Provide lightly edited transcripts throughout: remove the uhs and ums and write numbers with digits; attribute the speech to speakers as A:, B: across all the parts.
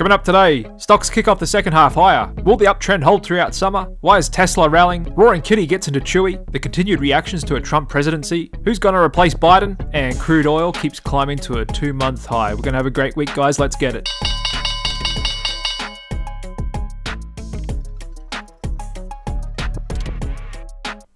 A: Coming up today, stocks kick off the second half higher. Will the uptrend hold throughout summer? Why is Tesla rallying? Roaring Kitty gets into Chewy. The continued reactions to a Trump presidency. Who's going to replace Biden? And crude oil keeps climbing to a 2-month high. We're going to have a great week, guys. Let's get it.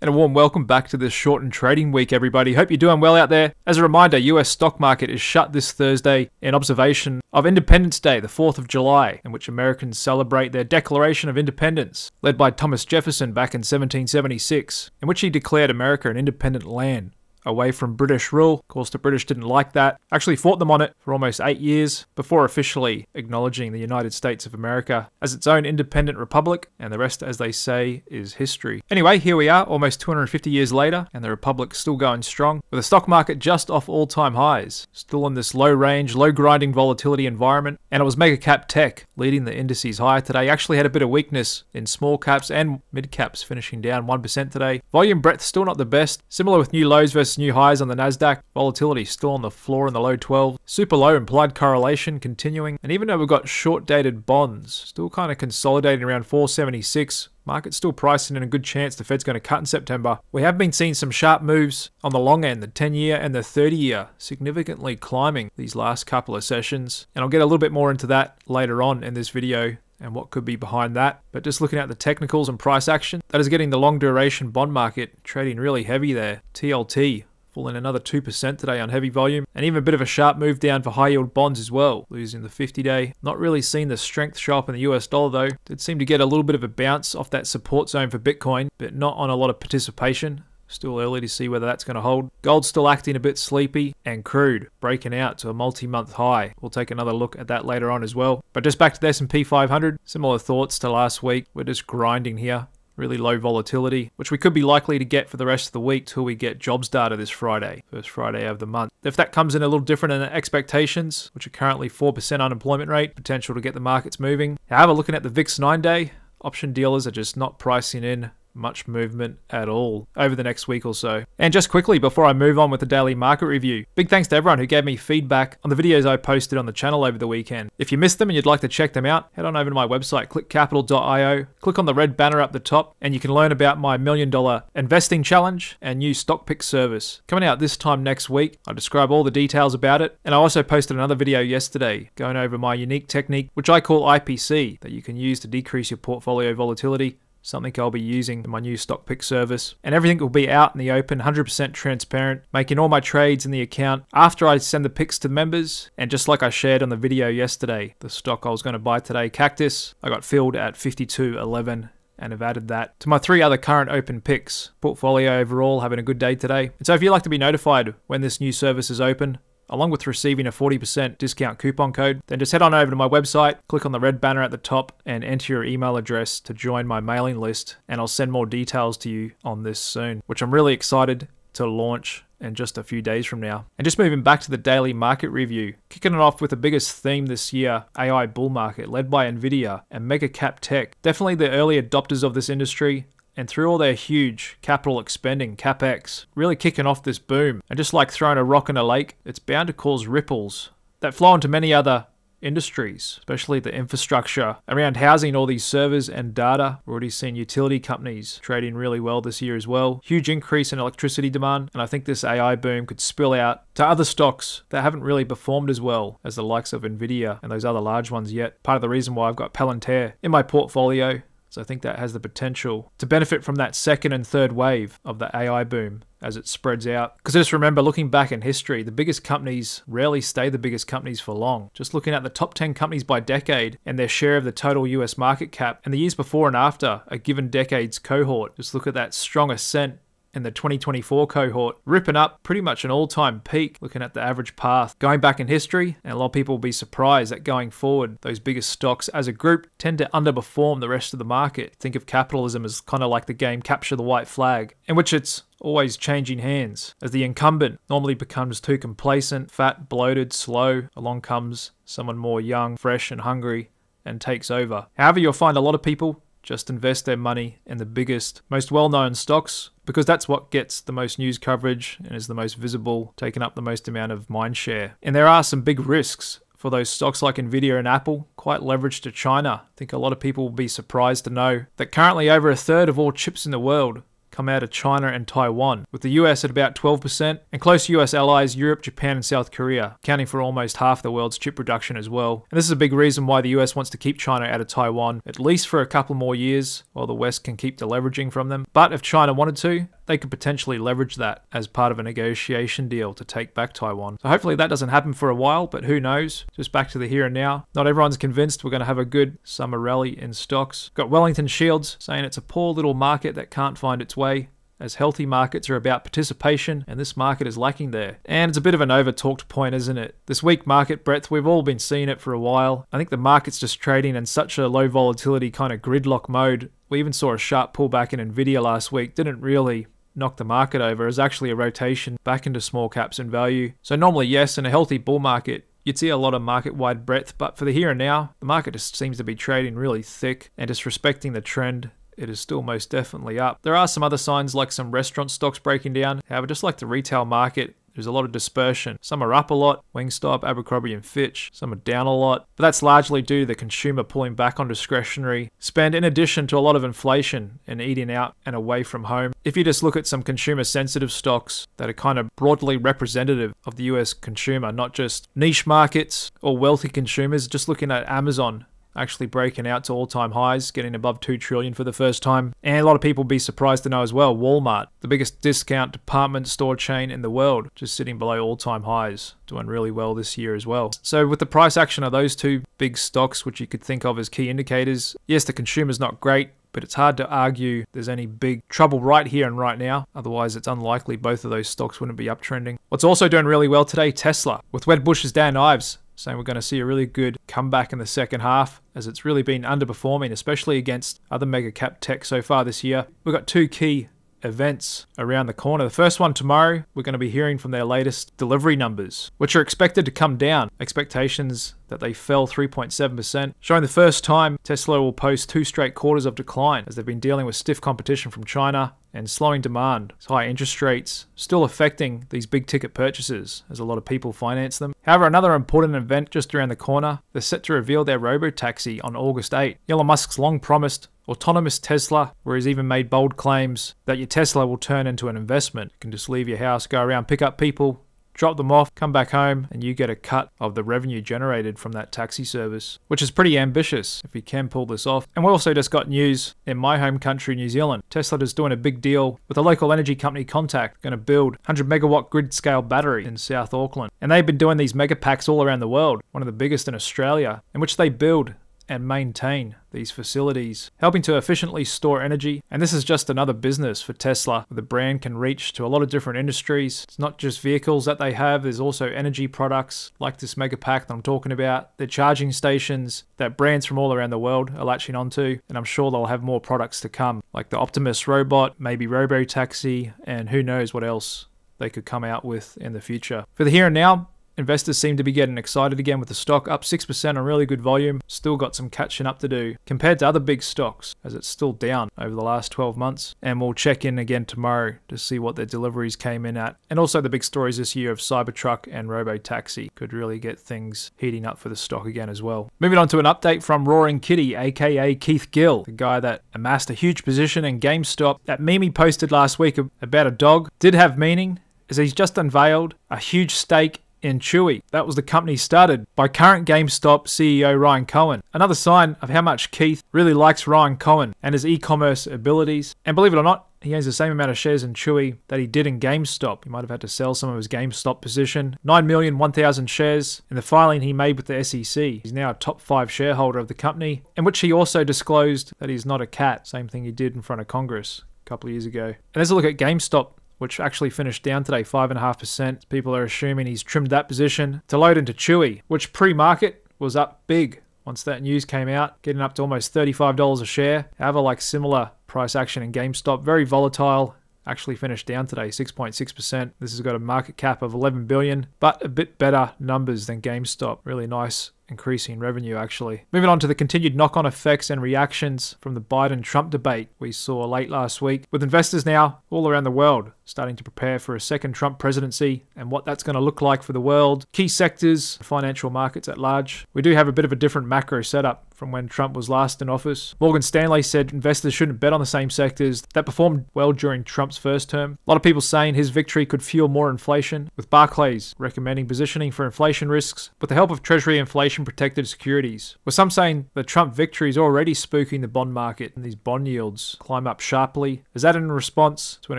A: And a warm welcome back to this shortened trading week, everybody. Hope you're doing well out there. As a reminder, US stock market is shut this Thursday in observation of Independence Day, the 4th of July, in which Americans celebrate their Declaration of Independence, led by Thomas Jefferson back in 1776, in which he declared America an independent land, away from British rule. Of course, the British didn't like that. Actually fought them on it for almost 8 years before officially acknowledging the United States of America as its own independent republic, and the rest, as they say, is history. Anyway, here we are, almost 250 years later, and the republic's still going strong, with the stock market just off all-time highs, still in this low-range, low-grinding volatility environment, and it was mega cap tech leading the indices higher today. Actually had a bit of weakness in small caps and mid caps, finishing down 1% today. Volume breadth still not the best, similar with new lows versus new highs on the Nasdaq. Volatility still on the floor in the low 12. Super low implied correlation continuing. And even though we've got short dated bonds still kind of consolidating around 476, market's still pricing in a good chance the Fed's going to cut in September. We have been seeing some sharp moves on the long end, the 10-year and the 30-year, significantly climbing these last couple of sessions. And I'll get a little bit more into that later on in this video and what could be behind that. But just looking at the technicals and price action, that is getting the long duration bond market trading really heavy there. TLT falling another 2% today on heavy volume, and even a bit of a sharp move down for high yield bonds as well, losing the 50-day. Not really seeing the strength show up in the US dollar though. Did seem to get a little bit of a bounce off that support zone for Bitcoin, but not on a lot of participation. Still early to see whether that's going to hold. Gold's still acting a bit sleepy, and crude breaking out to a multi-month high. We'll take another look at that later on as well. But just back to the S&P 500, similar thoughts to last week. We're just grinding here. Really low volatility, which we could be likely to get for the rest of the week till we get jobs data this Friday, first Friday of the month. If that comes in a little different than expectations, which are currently 4% unemployment rate, potential to get the markets moving. However, looking at the VIX 9-day, option dealers are just not pricing in much movement at all over the next week or so. And just quickly before I move on with the daily market review, big thanks to everyone who gave me feedback on the videos I posted on the channel over the weekend. If you missed them and you'd like to check them out, head on over to my website, clickcapital.io, click on the red banner up the top, and you can learn about my $1 million investing challenge and new stock pick service. Coming out this time next week, I describe all the details about it, and I also posted another video yesterday going over my unique technique, which I call IPC, that you can use to decrease your portfolio volatility. Something I'll be using in my new stock pick service. And everything will be out in the open, 100% transparent, making all my trades in the account after I send the picks to members. And just like I shared on the video yesterday, the stock I was going to buy today, Cactus, I got filled at 52.11 and have added that to my 3 other current open picks. Portfolio overall having a good day today. And so if you'd like to be notified when this new service is open, along with receiving a 40% discount coupon code, then just head on over to my website, click on the red banner at the top, and enter your email address to join my mailing list, and I'll send more details to you on this soon, which I'm really excited to launch in just a few days from now. And just moving back to the daily market review, kicking it off with the biggest theme this year, AI bull market, led by Nvidia and mega cap tech. Definitely the early adopters of this industry, and through all their huge capital expending, CapEx, really kicking off this boom. And just like throwing a rock in a lake, it's bound to cause ripples that flow into many other industries, especially the infrastructure around housing all these servers and data. We're already seeing utility companies trading really well this year as well. Huge increase in electricity demand, and I think this AI boom could spill out to other stocks that haven't really performed as well as the likes of Nvidia and those other large ones yet. Part of the reason why I've got Palantir in my portfolio. So I think that has the potential to benefit from that second and third wave of the AI boom as it spreads out. Because just remember, looking back in history, the biggest companies rarely stay the biggest companies for long. Just looking at the top 10 companies by decade and their share of the total US market cap and the years before and after a given decade's cohort, just look at that strong ascent in the 2024 cohort, ripping up pretty much an all-time peak, looking at the average path going back in history. And a lot of people will be surprised that going forward, those biggest stocks as a group tend to underperform the rest of the market. Think of capitalism as kind of like the game Capture the White Flag, in which it's always changing hands. As the incumbent normally becomes too complacent, fat, bloated, slow, along comes someone more young, fresh and hungry and takes over. However, you'll find a lot of people just invest their money in the biggest, most well-known stocks, because that's what gets the most news coverage and is the most visible, taking up the most amount of mind share. And there are some big risks for those stocks like Nvidia and Apple, quite leveraged to China. I think a lot of people will be surprised to know that currently over a third of all chips in the world come out of China and Taiwan, with the US at about 12%, and close US allies Europe, Japan and South Korea, accounting for almost half the world's chip production as well. And this is a big reason why the US wants to keep China out of Taiwan, at least for a couple more years, while the West can keep deleveraging from them. But if China wanted to, they could potentially leverage that as part of a negotiation deal to take back Taiwan. So hopefully that doesn't happen for a while, but who knows? Just back to the here and now. Not everyone's convinced we're going to have a good summer rally in stocks. Got Wellington Shields saying it's a poor little market that can't find its way, as healthy markets are about participation, and this market is lacking there. And it's a bit of an over-talked point, isn't it? This weak market breadth, we've all been seeing it for a while. I think the market's just trading in such a low volatility kind of gridlock mode. We even saw a sharp pullback in Nvidia last week. Didn't really knock the market over. It was actually a rotation back into small caps and value. So normally, yes, in a healthy bull market, you'd see a lot of market-wide breadth, but for the here and now, the market just seems to be trading really thick and just respecting the trend. It is still most definitely up. There are some other signs like some restaurant stocks breaking down. However, just like the retail market, there's a lot of dispersion. Some are up a lot, Wingstop, Abercrombie and Fitch. Some are down a lot, but that's largely due to the consumer pulling back on discretionary spend, in addition to a lot of inflation and eating out and away from home. If you just look at some consumer sensitive stocks that are kind of broadly representative of the US consumer, not just niche markets or wealthy consumers, just looking at Amazon actually breaking out to all-time highs, getting above $2 trillion for the first time. And a lot of people will be surprised to know as well, Walmart, the biggest discount department store chain in the world, just sitting below all-time highs, doing really well this year as well. So with the price action of those two big stocks, which you could think of as key indicators, yes, the consumer's not great, but it's hard to argue there's any big trouble right here and right now. Otherwise, it's unlikely both of those stocks wouldn't be uptrending. What's also doing really well today, Tesla, with Wedbush's Dan Ives saying we're going to see a really good comeback in the second half, as it's really been underperforming, especially against other mega cap tech so far this year. We've got two key events around the corner. The first one tomorrow, we're going to be hearing from their latest delivery numbers, which are expected to come down. Expectations that they fell 3.7%, showing the first time Tesla will post 2 straight quarters of decline, as they've been dealing with stiff competition from China and slowing demand. So high interest rates still affecting these big ticket purchases, as a lot of people finance them. However, another important event just around the corner, they're set to reveal their robo-taxi on August 8. Elon Musk's long promised autonomous Tesla, where he's even made bold claims that your Tesla will turn into an investment. You can just leave your house, go around, pick up people, drop them off, come back home, and you get a cut of the revenue generated from that taxi service, which is pretty ambitious if you can pull this off. And we also just got news in my home country, New Zealand. Tesla is doing a big deal with a local energy company, Contact, going to build 100 megawatt grid scale battery in South Auckland. And they've been doing these mega packs all around the world, one of the biggest in Australia, in which they build and maintain these facilities, helping to efficiently store energy. And this is just another business for Tesla, where the brand can reach to a lot of different industries. It's not just vehicles that they have, there's also energy products like this mega pack that I'm talking about. They're charging stations that brands from all around the world are latching onto, and I'm sure they'll have more products to come, like the Optimus robot, maybe Robotaxi, and who knows what else they could come out with in the future. For the here and now, investors seem to be getting excited again with the stock, up 6% on really good volume. Still got some catching up to do compared to other big stocks, as it's still down over the last 12 months. And we'll check in again tomorrow to see what their deliveries came in at. And also the big stories this year of Cybertruck and Robotaxi could really get things heating up for the stock again as well. Moving on to an update from Roaring Kitty, aka Keith Gill, the guy that amassed a huge position in GameStop. That meme he posted last week about a dog did have meaning, as he's just unveiled a huge stake in Chewy. That was the company started by current GameStop CEO Ryan Cohen. Another sign of how much Keith really likes Ryan Cohen and his e-commerce abilities. And believe it or not, he owns the same amount of shares in Chewy that he did in GameStop. He might have had to sell some of his GameStop position. 9,001,000 shares in the filing he made with the SEC. He's now a top 5 shareholder of the company, in which he also disclosed that he's not a cat. Same thing he did in front of Congress a couple of years ago. And let's look at GameStop, which actually finished down today, 5.5%. People are assuming he's trimmed that position to load into Chewy, which pre-market was up big once that news came out, getting up to almost $35 a share. However, like similar price action in GameStop, very volatile, actually finished down today, 6.6%. This has got a market cap of $11 billion, but a bit better numbers than GameStop. Really nice increasing revenue, actually. Moving on to the continued knock-on effects and reactions from the Biden-Trump debate we saw late last week, with investors now all around the world starting to prepare for a second Trump presidency and what that's going to look like for the world, key sectors, financial markets at large. We do have a bit of a different macro setup from when Trump was last in office. Morgan Stanley said investors shouldn't bet on the same sectors that performed well during Trump's first term. A lot of people saying his victory could fuel more inflation, with Barclays recommending positioning for inflation risks with the help of Treasury inflation-protected securities. With some saying the Trump victory is already spooking the bond market and these bond yields climb up sharply. Is that in response to an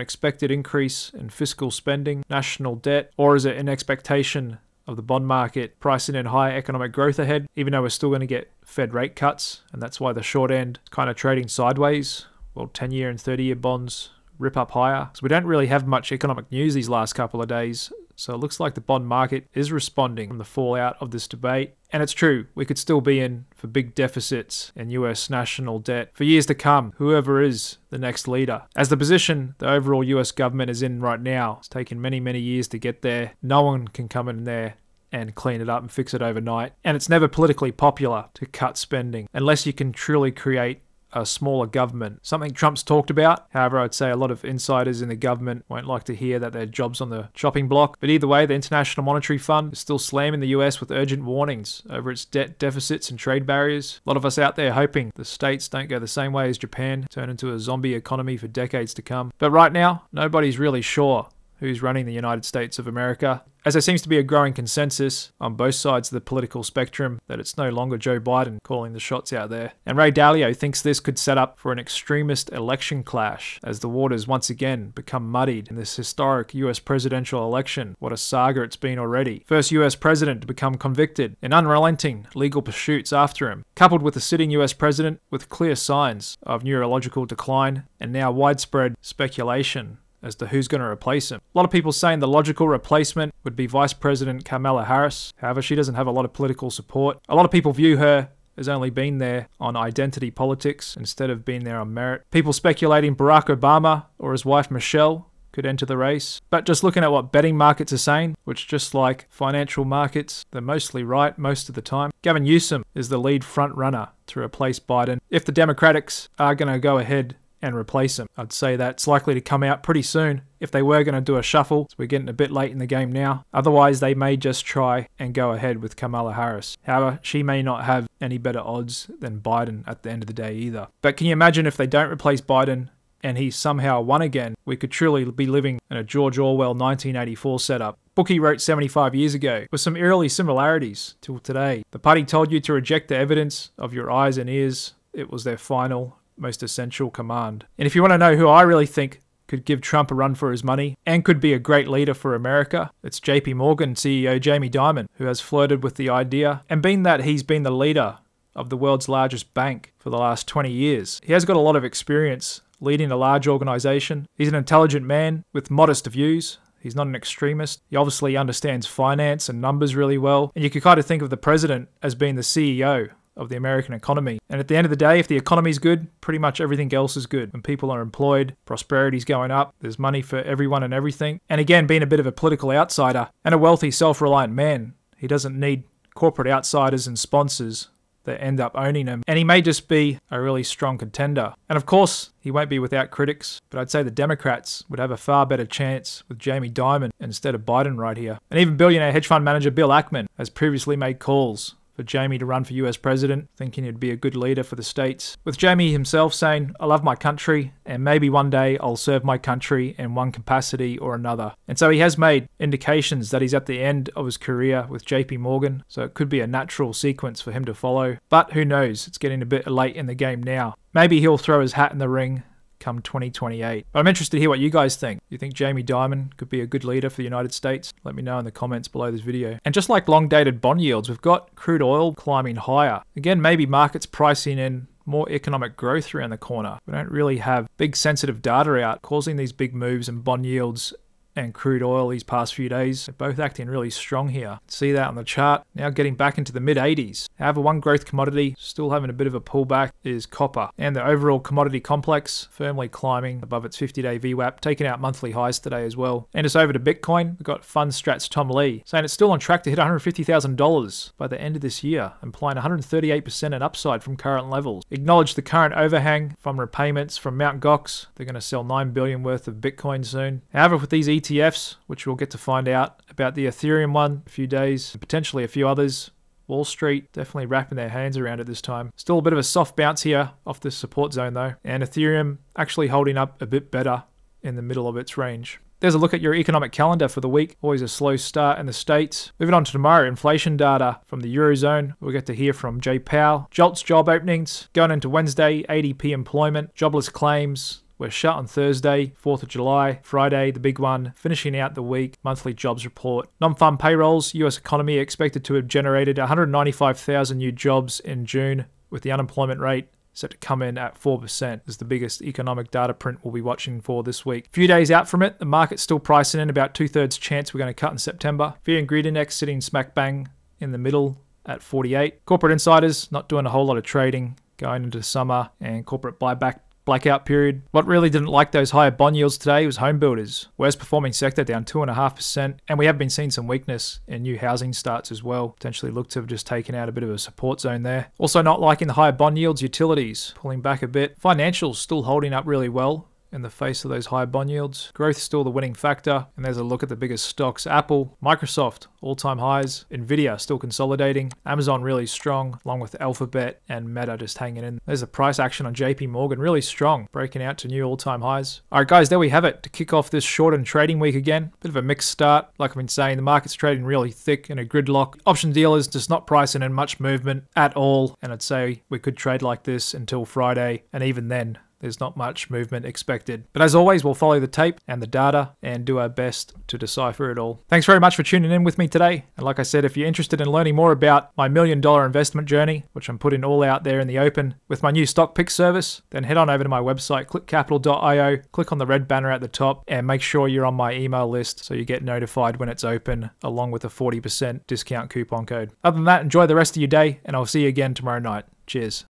A: expected increase in fiscal spending, national debt, or is it in expectation of the bond market pricing in high economic growth ahead, even though we're still going to get Fed rate cuts, and that's why the short end is kind of trading sideways, while 10-year and 30-year bonds rip up higher. So we don't really have much economic news these last couple of days, so it looks like the bond market is responding from the fallout of this debate. And it's true, we could still be in for big deficits in US national debt for years to come, whoever is the next leader. As the position the overall US government is in right now, it's taken many, many years to get there. No one can come in there and clean it up and fix it overnight. And it's never politically popular to cut spending unless you can truly create a smaller government. Something Trump's talked about. However, I'd say a lot of insiders in the government won't like to hear that their job's on the chopping block. But either way, the International Monetary Fund is still slamming the US with urgent warnings over its debt deficits and trade barriers. A lot of us out there hoping the states don't go the same way as Japan, turn into a zombie economy for decades to come. But right now, nobody's really sure who's running the United States of America, as there seems to be a growing consensus on both sides of the political spectrum that it's no longer Joe Biden calling the shots out there. And Ray Dalio thinks this could set up for an extremist election clash as the waters once again become muddied in this historic US presidential election. What a saga it's been already. First US president to become convicted, and unrelenting legal pursuits after him, coupled with a sitting US president with clear signs of neurological decline and now widespread speculation as to who's going to replace him. A lot of people saying the logical replacement would be Vice President Kamala Harris. However, she doesn't have a lot of political support. A lot of people view her as only being there on identity politics instead of being there on merit. People speculating Barack Obama or his wife Michelle could enter the race. But just looking at what betting markets are saying, which just like financial markets, they're mostly right most of the time. Gavin Newsom is the lead front runner to replace Biden if the Democrats are going to go ahead and replace him. I'd say that's likely to come out pretty soon if they were going to do a shuffle. So we're getting a bit late in the game now. Otherwise, they may just try and go ahead with Kamala Harris. However, she may not have any better odds than Biden at the end of the day either. But can you imagine if they don't replace Biden and he somehow won again? We could truly be living in a George Orwell 1984 setup. Book he wrote 75 years ago, with some eerily similarities till today. The party told you to reject the evidence of your eyes and ears. It was their final, most essential command. And if you want to know who I really think could give Trump a run for his money and could be a great leader for America, it's JP Morgan CEO Jamie Dimon, who has flirted with the idea, and being that he's been the leader of the world's largest bank for the last 20 years. He has got a lot of experience leading a large organization. He's an intelligent man with modest views. He's not an extremist. He obviously understands finance and numbers really well. And you could kind of think of the president as being the CEO of the American economy. And at the end of the day, if the economy's good, pretty much everything else is good. When people are employed, prosperity's going up, there's money for everyone and everything. And again, being a bit of a political outsider and a wealthy, self-reliant man, he doesn't need corporate outsiders and sponsors that end up owning him. And he may just be a really strong contender. And of course, he won't be without critics, but I'd say the Democrats would have a far better chance with Jamie Dimon instead of Biden right here. And even billionaire hedge fund manager Bill Ackman has previously made calls for Jamie to run for US president, thinking he'd be a good leader for the states. With Jamie himself saying, I love my country, and maybe one day I'll serve my country in one capacity or another. And so he has made indications that he's at the end of his career with JP Morgan, so it could be a natural sequence for him to follow. But who knows, it's getting a bit late in the game now. Maybe he'll throw his hat in the ring come 2028. But I'm interested to hear what you guys think. Do you think Jamie Dimon could be a good leader for the United States? Let me know in the comments below this video. And just like long-dated bond yields, we've got crude oil climbing higher. Again, maybe markets pricing in more economic growth around the corner. We don't really have big sensitive data out causing these big moves in bond yields and crude oil these past few days. They're both acting really strong here. See that on the chart. Now getting back into the mid-80s. However, one growth commodity still having a bit of a pullback is copper. And the overall commodity complex firmly climbing above its 50-day VWAP, taking out monthly highs today as well. And just over to Bitcoin, we've got Fundstrat's Tom Lee saying it's still on track to hit $150,000 by the end of this year, implying 138% in upside from current levels. Acknowledge the current overhang from repayments from Mt. Gox. They're going to sell $9 billion worth of Bitcoin soon. However, with these ETFs, which we'll get to find out about the Ethereum one in a few days, and potentially a few others, Wall Street definitely wrapping their hands around it this time. Still a bit of a soft bounce here off this support zone though, and Ethereum actually holding up a bit better in the middle of its range. There's a look at your economic calendar for the week. Always a slow start in the States. Moving on to tomorrow, inflation data from the Eurozone. We'll get to hear from Jay Powell. JOLTS job openings. Going into Wednesday, ADP employment. Jobless claims. We're shut on Thursday, 4th of July. Friday, the big one. Finishing out the week, monthly jobs report. Non-farm payrolls. US economy expected to have generated 195,000 new jobs in June, with the unemployment rate set to come in at 4%. Is the biggest economic data print we'll be watching for this week. A few days out from it, the market's still pricing in about 2/3 chance we're going to cut in September. Fear and greed index sitting smack bang in the middle at 48. Corporate insiders not doing a whole lot of trading going into summer and corporate buyback blackout period. What really didn't like those higher bond yields today was home builders. Worst performing sector, down 2.5%. And we have been seeing some weakness in new housing starts as well. Potentially look to have just taken out a bit of a support zone there. Also not liking the higher bond yields, utilities pulling back a bit. Financials still holding up really well in the face of those high bond yields. Growth still the winning factor. And there's a look at the biggest stocks. Apple, Microsoft, all-time highs. Nvidia still consolidating. Amazon really strong, along with Alphabet and Meta just hanging in. There's the price action on JP Morgan, really strong, breaking out to new all-time highs. All right, guys, there we have it. To kick off this shortened trading week again, bit of a mixed start. Like I've been saying, the market's trading really thick in a gridlock. Option dealers just not pricing in much movement at all. And I'd say we could trade like this until Friday. And even then, there's not much movement expected. But as always, we'll follow the tape and the data and do our best to decipher it all. Thanks very much for tuning in with me today. And like I said, if you're interested in learning more about my $1 million investment journey, which I'm putting all out there in the open with my new stock pick service, then head on over to my website, clickcapital.io, click on the red banner at the top, and make sure you're on my email list so you get notified when it's open, along with a 40% discount coupon code. Other than that, enjoy the rest of your day, and I'll see you again tomorrow night. Cheers.